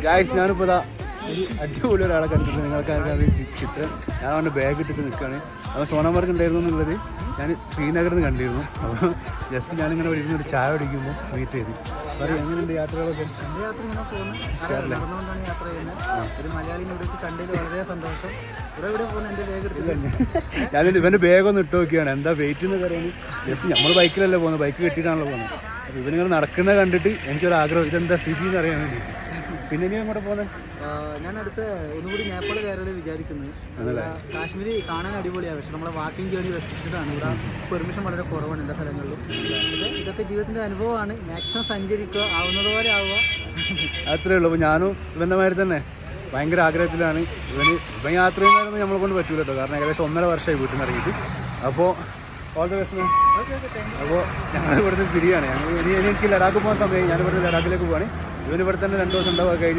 Guys ഞാനിപ്പോൾ ഇതാ അടിപൊളി ഒരാളെ കണ്ടിട്ടുണ്ട്. നിങ്ങൾക്കാർക്കാണ് ചിത്രം. ഞാൻ അവൻ്റെ ബാഗ് ഇട്ടിട്ട് നിൽക്കുകയാണ്. അവൻ സോനാമാർഗ് ഉണ്ടായിരുന്നു എന്നുള്ളത് ഞാൻ ശ്രീനഗറിൽ നിന്ന് കണ്ടിരുന്നു. അപ്പോൾ ജസ്റ്റ് ഞാനിങ്ങനെ ഇരുന്ന് ഒരു ചായ കുടിക്കുമ്പോൾ മീറ്റ് ചെയ്തു. പറയും എങ്ങനെയുണ്ട് യാത്രകളൊക്കെ? എൻ്റെ യാത്ര ഇങ്ങനെ പോകുന്നു, നടന്നുകൊണ്ടാണ് യാത്ര ചെയ്യുന്നത്. ഒരു മലയാളിനെ ഇവിടെ വെച്ച് കണ്ടതിൽ വളരെ സന്തോഷം. ഇവിടെ പോകുന്ന എൻ്റെ ബാഗ് എടുത്തില്ല. ഞാൻ ഇവൻ്റെ ബാഗൊന്ന് ഇട്ട് നോക്കിയാണ് എന്താ വെയിറ്റ് എന്ന് പറയുന്നത്. ജസ്റ്റ് നമ്മൾ ബൈക്കിലല്ലേ പോകുന്നത്, ബൈക്ക് കെട്ടിയിട്ടാണല്ലോ പോകുന്നത്. അപ്പോൾ ഇവനിങ്ങനെ നടക്കുന്നത് കണ്ടിട്ട് എനിക്കൊരാഗ്രഹം ഇതെന്താ സ്ഥിതി എന്ന് അറിയാൻ വേണ്ടിയിട്ട്. പിന്നെ ഇനി അങ്ങോട്ട് പോകുന്നത് ഞാൻ അടുത്ത് ഒന്നുകൂടി നേപ്പാൾ കയറാൻ വിചാരിക്കുന്നത്. കാശ്മീർ കാണാൻ അടിപൊളിയാണ്, പക്ഷെ നമ്മളെ വാക്കിംഗ് ജേണി റെസ്ട്രിക്റ്റഡ് ആണ്. ഇവിടെ പെർമിഷൻ വളരെ കുറവാണ് എല്ലാ സ്ഥലങ്ങളിലും. ഇതൊക്കെ ജീവിതത്തിൻ്റെ അനുഭവമാണ്. മാക്സിമം സഞ്ചരിക്കുക, ആവുന്നത് പോലെ ആവുക, അത്രേ ഉള്ളൂ. അപ്പോൾ ഞാനും ഇവൻ്റെ മാതിരി തന്നെ ഭയങ്കര ആഗ്രഹത്തിലാണ്. ഇവൻ യാത്ര ചെയ്യുന്നതൊന്നും നമ്മളെ കൊണ്ട് പറ്റൂല കേട്ടോ, കാരണം ഏകദേശം 1.5 വർഷമായി വീട്ടിൽ നിന്ന് ഇറങ്ങിയിട്ട്. അപ്പോൾ ഓൾ ദ ബെസ്റ്റ് മാൻ. അപ്പോൾ ഞങ്ങൾ ഇവിടുന്ന് പിരിയാണ്. എനിക്ക് ലഡാക്ക് പോകാൻ സമയം, ഞാൻ ഇവിടുന്ന് ലഡാക്കിലേക്ക് പോവാണ്. ഇവനിവിടെ തന്നെ 2 ദിവസം ഉണ്ടാവുക കഴിഞ്ഞിട്ട്